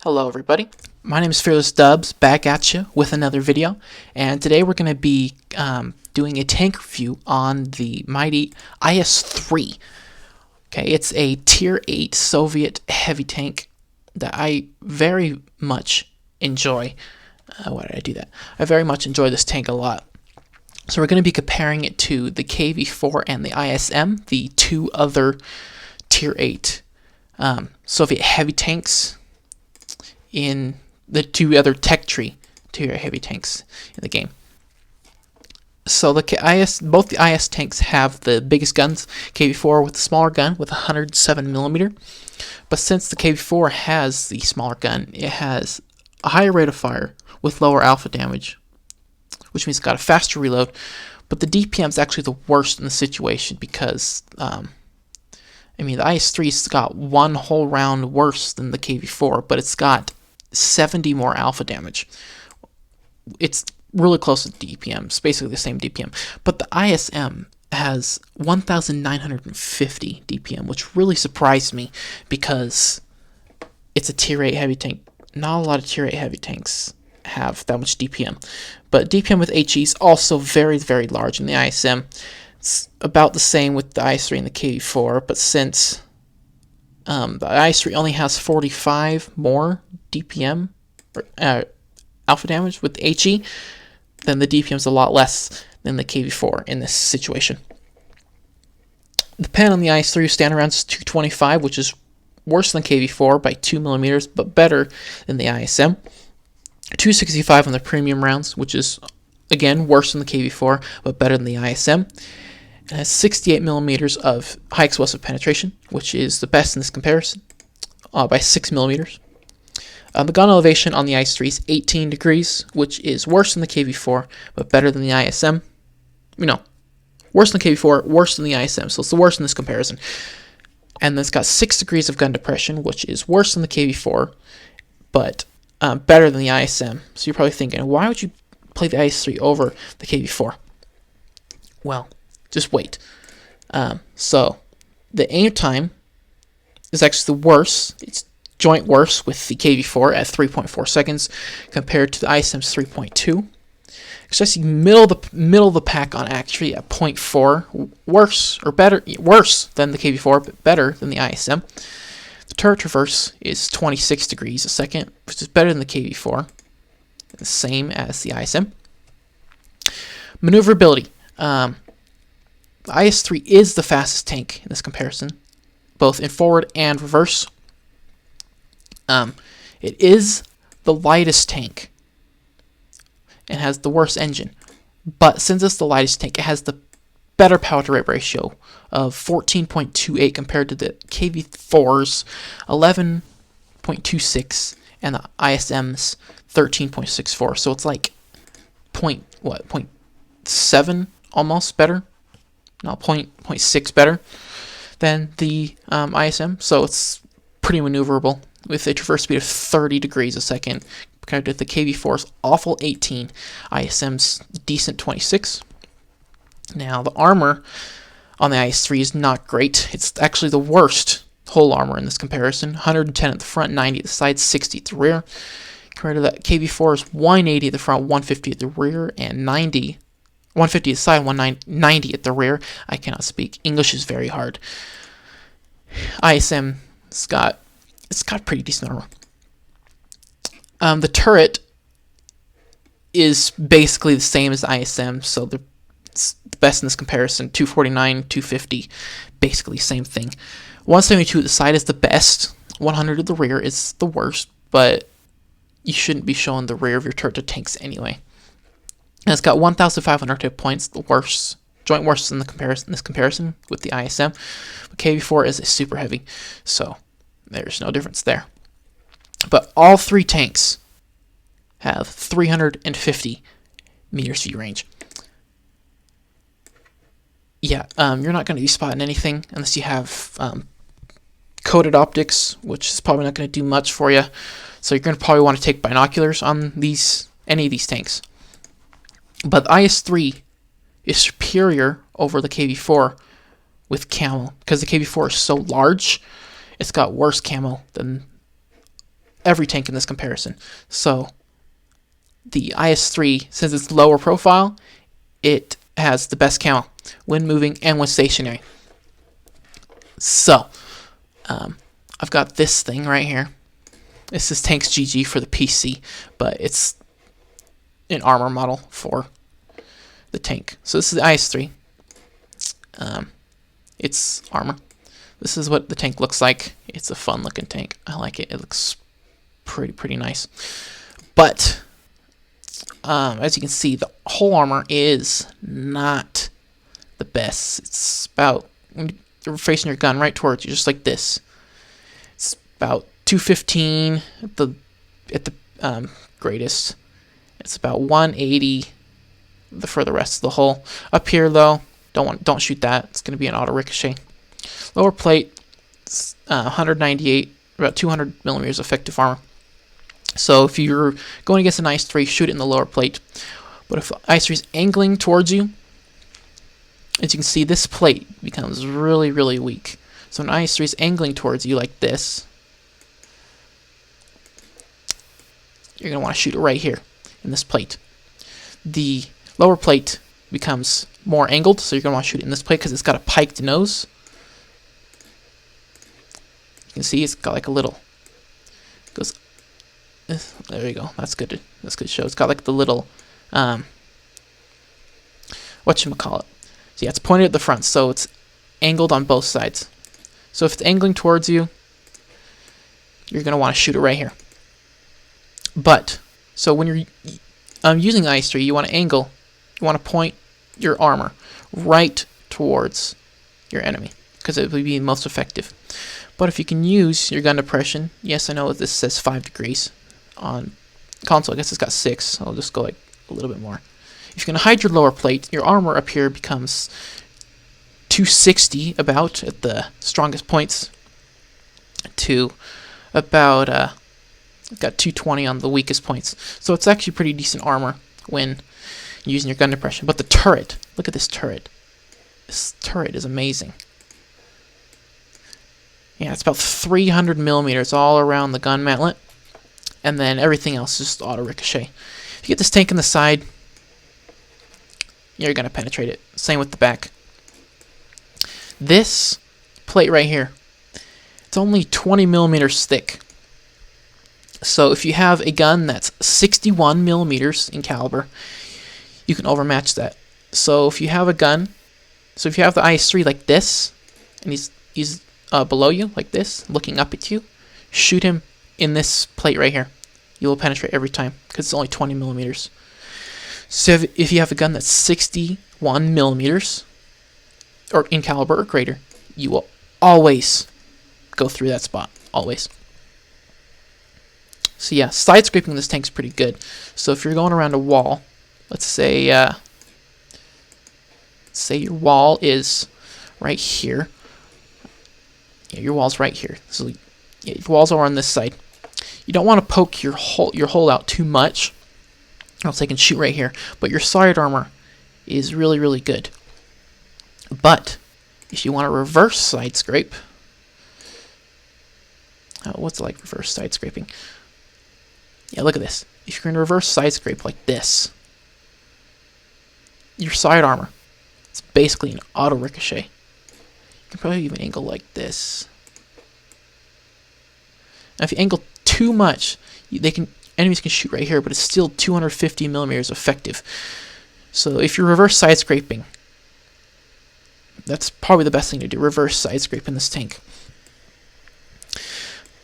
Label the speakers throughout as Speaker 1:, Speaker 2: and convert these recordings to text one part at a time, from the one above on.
Speaker 1: Hello everybody, my name is Fearless Dubs, back at you with another video, and today we're going to be doing a tank review on the mighty IS-3. Okay, it's a Tier 8 Soviet heavy tank that I very much enjoy. Why did I do that? I very much enjoy this tank a lot. So we're going to be comparing it to the KV-4 and the ISM, the two other Tier 8 Soviet heavy tanks in the two other tech tree tier heavy tanks in the game. So both the IS tanks have the biggest guns, KV-4 with the smaller gun with 107mm, but since the KV-4 has the smaller gun, it has a higher rate of fire with lower alpha damage, which means it's got a faster reload, but the DPM is actually the worst in the situation because the IS-3's got one whole round worse than the KV-4, but it's got 70 more alpha damage. It's really close to DPM. It's basically the same DPM. But the ISM has 1,950 DPM, which really surprised me because it's a Tier 8 heavy tank. Not a lot of Tier 8 heavy tanks have that much DPM. But DPM with HE is also very, very large in the ISM. It's about the same with the IS-3 and the KV-4, but since the IS-3 only has 45 more DPM, alpha damage with HE, then the DPM is a lot less than the KV-4 in this situation. The pen on the IS-3 stand around 225, which is worse than KV-4 by 2mm, but better than the ISM. 265 on the premium rounds, which is, again, worse than the KV-4, but better than the ISM. It has 68mm of high explosive penetration, which is the best in this comparison, by 6mm. The gun elevation on the IS-3 is 18 degrees, which is worse than the KV-4, but better than the ISM. Worse than the KV-4, worse than the ISM, so it's the worst in this comparison. And then it's got 6 degrees of gun depression, which is worse than the KV-4, but better than the ISM. So you're probably thinking, why would you play the IS-3 over the KV-4? Well, just wait. So the aim time is actually the worst. It's joint worse with the KV-4 at 3.4 seconds compared to the ISM's 3.2. It's actually middle of the pack on accuracy at 0.4, worse than the KV-4, but better than the ISM. The turret traverse is 26 degrees a second, which is better than the KV-4, the same as the ISM. Maneuverability. The IS-3 is the fastest tank in this comparison, both in forward and reverse. It is the lightest tank and has the worst engine, but since it's the lightest tank, it has the better power-to-weight ratio of 14.28 compared to the KV-4's 11.26 and the ISM's 13.64. So it's like 0.7 almost better. No, 0.6 better than the ISM, so it's pretty maneuverable with a traverse speed of 30 degrees a second compared to the KV-4's awful 18, ISM's decent 26. Now, the armor on the IS-3 is not great. It's actually the worst whole armor in this comparison. 110 at the front, 90 at the side, 60 at the rear. Compared to the KV-4's 180 at the front, 150 at the rear, and 150 at the side, 190 at the rear. I cannot speak. English is very hard. ISM, it's got pretty decent armor. The turret is basically the same as the ISM, so it's the best in this comparison. 249, 250, basically same thing. 172 at the side is the best. 100 at the rear is the worst, but you shouldn't be showing the rear of your turret to tanks anyway. And it's got 1,500 hit points, the worst, joint worst in this comparison with the ISM. But KV-4 is a super heavy, so there's no difference there. But all three tanks have 350 meters view range. Yeah, you're not going to be spotting anything unless you have coated optics, which is probably not going to do much for you. So you're going to probably want to take binoculars on any of these tanks. But the IS-3 is superior over the KV-4 with camo because the KV-4 is so large. It's got worse camo than every tank in this comparison. So the IS-3, since it's lower profile, it has the best camo when moving and when stationary. So I've got this thing right here. This is Tanks GG for the PC, but it's an armor model for the tank. So this is the IS-3. It's armor. This is what the tank looks like. It's a fun looking tank. I like it. It looks pretty nice. But as you can see, the whole armor is not the best. It's about, when you're facing your gun right towards you, just like this. It's about 215 at the greatest. It's about 180 for the rest of the hull. Up here though, don't shoot that. It's going to be an auto ricochet. Lower plate, 198, about 200 millimeters effective armor. So if you're going against an IS-3, shoot it in the lower plate. But if IS-3 is angling towards you, as you can see, this plate becomes really weak. So when IS-3 is angling towards you like this, you're going to want to shoot it right here in this plate. The lower plate becomes more angled, so you're going to want to shoot it in this plate because it's got a piked nose. You can see it's got like a little, goes, there you go, that's good to show. It's got like the little, whatchamacallit. So yeah, it's pointed at the front, so it's angled on both sides. So if it's angling towards you, you're going to want to shoot it right here. But, so when you're using IS-3, you want to angle, you want to point your armor right towards your enemy, because it will be most effective. But if you can use your gun depression, yes, I know this says 5 degrees. On console, I guess it's got 6. I'll just go like a little bit more. If you can hide your lower plate, your armor up here becomes 260 about at the strongest points to about got 220 on the weakest points. So it's actually pretty decent armor when using your gun depression. But the turret, look at this turret. This turret is amazing. Yeah, it's about 300 millimeters all around the gun mantlet, and then everything else is just auto ricochet. If you get this tank in the side, you're gonna penetrate it. Same with the back. This plate right here, it's only 20 millimeters thick. So if you have a gun that's 61 millimeters in caliber, you can overmatch that. So if you have a gun, so if you have the IS-3 like this, and he's below you like this, looking up at you, shoot him in this plate right here. You will penetrate every time because it's only 20 millimeters. So if you have a gun that's 61 millimeters or in caliber or greater, you will always go through that spot. Always. So yeah, side scraping this tank is pretty good. So if you're going around a wall, let's say your wall is right here. Yeah, your wall's right here. So yeah, your walls are on this side. You don't want to poke your hole out too much, else they can shoot right here. But your side armor is really good. But if you want to reverse side scrape, what's it like reverse side scraping? Yeah, look at this. If you're going to reverse side scrape like this, your side armor, it's basically an auto ricochet. You can probably even angle like this. Now, if you angle too much, enemies can shoot right here, but it's still 250 millimeters effective. So if you're reverse side scraping, that's probably the best thing to do. Reverse side scrape in this tank.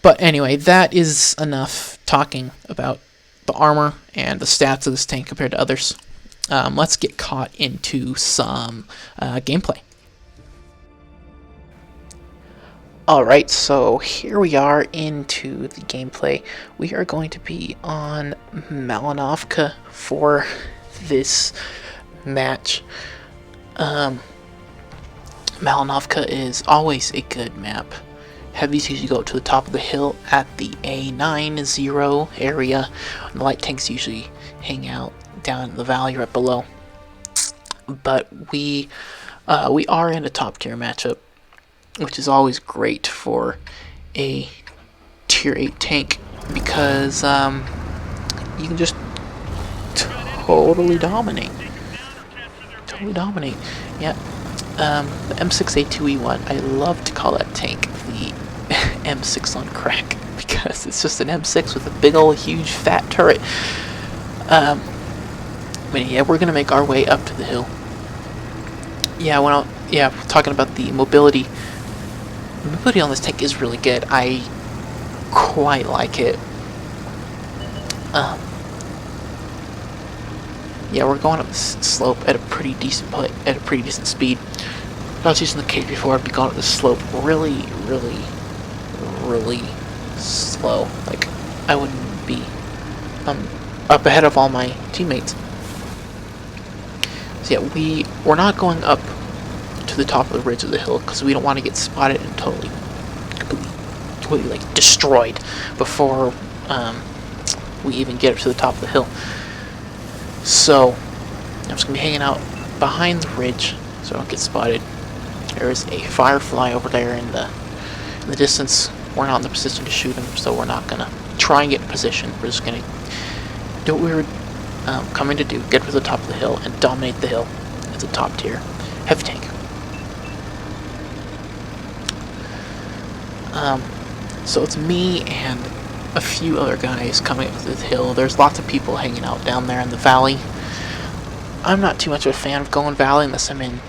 Speaker 1: But anyway, that is enough talking about the armor and the stats of this tank compared to others. Let's get caught into some gameplay. Alright, so here we are into the gameplay. We are going to be on Malinovka for this match. Malinovka is always a good map. Heavies usually go up to the top of the hill at the A90 area. The light tanks usually hang out down in the valley right below. But we are in a top tier matchup, which is always great for a tier 8 tank. because you can just totally dominate. Totally dominate. Yeah. The M6A2E1, I love to call that tank the M6 on crack because it's just an M6 with a big old huge fat turret. But yeah, we're gonna make our way up to the hill. Yeah, talking about the mobility. The mobility on this tank is really good. I quite like it. Yeah, we're going up this slope at a pretty decent speed. If I was using the cage before, I'd be going up this slope really slow. Like, I wouldn't be up ahead of all my teammates. So yeah, we're not going up to the top of the ridge of the hill because we don't want to get spotted and completely like destroyed before we even get up to the top of the hill. So I'm just gonna be hanging out behind the ridge so I don't get spotted. There is a firefly over there in the distance. We're not in the position to shoot him, so we're not gonna try and get in position. We're just gonna do what we were coming to do: get to the top of the hill and dominate the hill as a top tier heavy tank. So it's me and a few other guys coming up the hill. There's lots of people hanging out down there in the valley. I'm not too much of a fan of going valley unless I'm in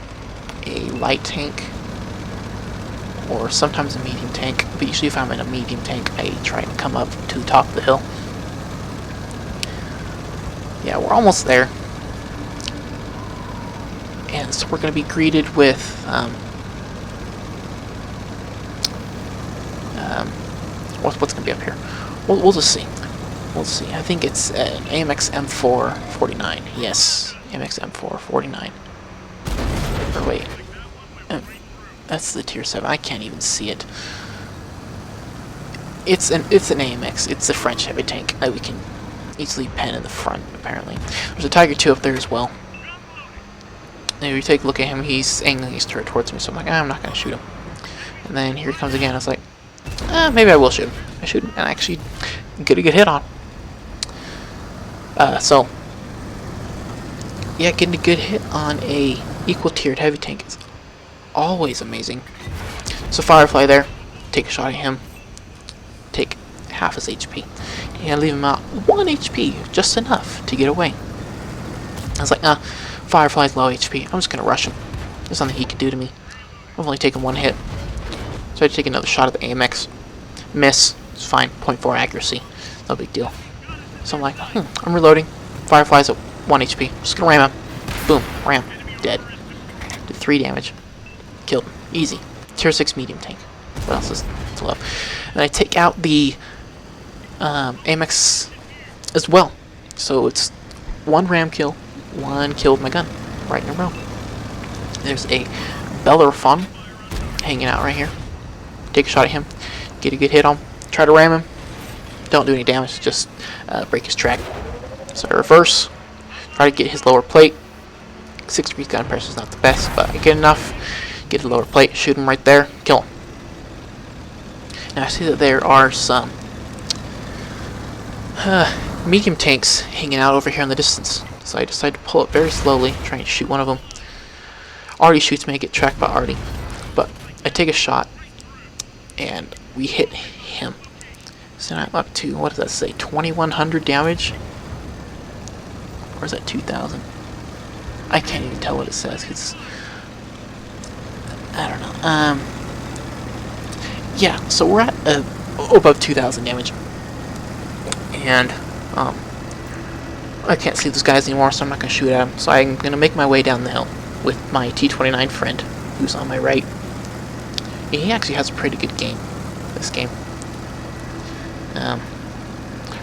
Speaker 1: a light tank or sometimes a medium tank, but usually if I'm in a medium tank I try and come up to the top of the hill. Yeah, we're almost there, and so we're going to be greeted with what's going to be up here. We'll just see. We'll see. I think it's AMX M4 49. Yes, AMX M4 49. Or wait, that's the tier 7. I can't even see it. It's an AMX. It's a French heavy tank that we can easily pen in the front. Apparently, there's a Tiger 2 up there as well. And if you take a look at him, he's angling his turret towards me. So I'm like, I'm not gonna shoot him. And then here he comes again. I was like, maybe I will shoot him. I shoot him and actually get a good hit on. So yeah, getting a good hit on a equal tiered heavy tank is always amazing. So Firefly there, take a shot at him, take half his HP, and leave him out 1 HP, just enough to get away. I was like, Firefly's low HP, I'm just gonna rush him. There's nothing he can do to me. I've only taken 1 hit. So I take another shot at the AMX. Miss. It's fine. 0.4 accuracy. No big deal. So I'm like, I'm reloading. Firefly's at 1 HP. Just gonna ram him. Boom. Ram. Dead. Did 3 damage. Killed him. Easy. Tier 6 medium tank. What else is to love? And I take out the AMX as well. So it's 1 ram kill, 1 kill with my gun. Right in a row. There's a Bellerophon hanging out right here. Take a shot at him. Get a good hit on him. Try to ram him. Don't do any damage. Just break his track. So I reverse. Try to get his lower plate. 6 degrees gun pressure is not the best, but I get enough. Get the lower plate. Shoot him right there. Kill him. Now I see that there are some medium tanks hanging out over here in the distance. So I decide to pull up very slowly, try and shoot one of them. Artie shoots me, I get tracked by Artie. But I take a shot, and we hit him. So I'm up to, what does that say, 2100 damage? Or is that 2000? I can't even tell what it says, because I don't know. Yeah, so we're at above 2000 damage. And I can't see those guys anymore, so I'm not going to shoot at them. So I'm going to make my way down the hill with my T-29 friend, who's on my right. And he actually has a pretty good game, this game.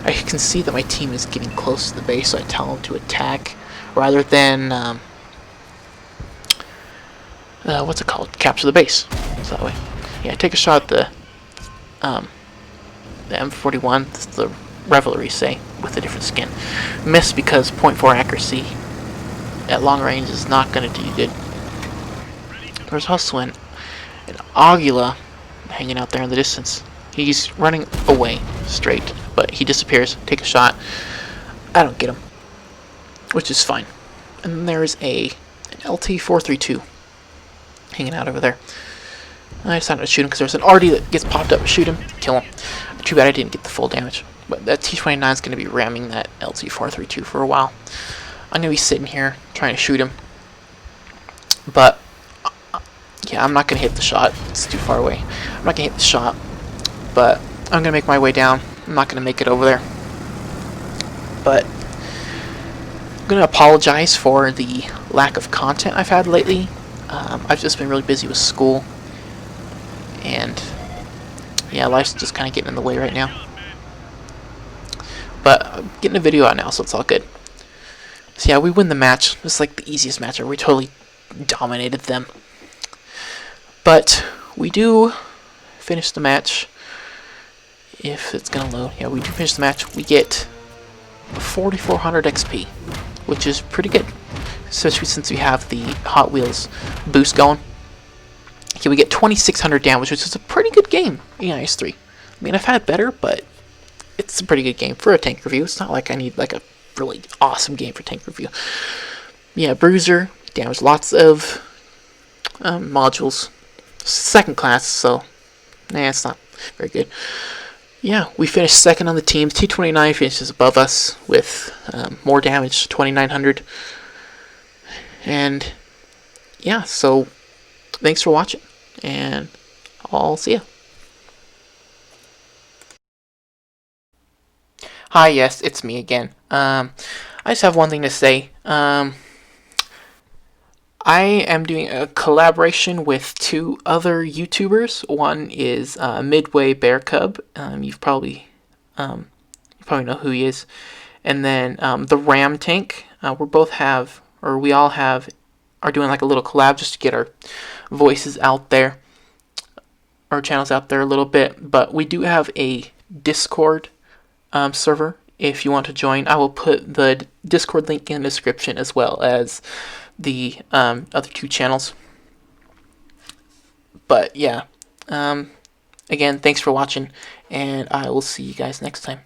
Speaker 1: I can see that my team is getting close to the base, so I tell them to attack, rather than, what's it called? Capture the base. So that way. Yeah, I take a shot at the M41, that's the Revelry, say, with a different skin. Miss because 0.4 accuracy at long range is not going to do you good. There's also an Aguila hanging out there in the distance. He's running away straight but he disappears. Take a shot. I don't get him, which is fine. And then there's an LT-432 hanging out over there. I decided to shoot him because there's an RD that gets popped up. Shoot him, kill him. Too bad I didn't get the full damage. But that T-29 is going to be ramming that LT-432 for a while. I'm going to be sitting here trying to shoot him. But, yeah, I'm not going to hit the shot. It's too far away. I'm not going to hit the shot. But I'm going to make my way down. I'm not going to make it over there. But I'm going to apologize for the lack of content I've had lately. I've just been really busy with school. And, yeah, life's just kind of getting in the way right now. But I'm getting a video out now, so it's all good. So yeah, we win the match. It's like the easiest match ever. We totally dominated them. But we do finish the match. If it's going to load. Yeah, we do finish the match. We get 4,400 XP, which is pretty good. Especially since we have the Hot Wheels boost going. Okay, we get 2,600 damage, which is a pretty good game in IS-3. I mean, I've had better, but it's a pretty good game for a tank review. It's not like I need like a really awesome game for tank review. Yeah, Bruiser, damage lots of modules. Second class, so it's not very good. Yeah, we finished second on the teams. T-29 finishes above us with more damage, 2,900. And yeah, so thanks for watching, and I'll see ya. Hi, yes, it's me again. I just have one thing to say. I am doing a collaboration with two other YouTubers. One is Midway Bear Cub. You probably know who he is. And then the Ram Tank. We all are doing like a little collab just to get our voices out there, our channels out there a little bit. But we do have a Discord server. If you want to join, I will put the Discord link in the description, as well as the other two channels. But yeah, again, thanks for watching, and I will see you guys next time.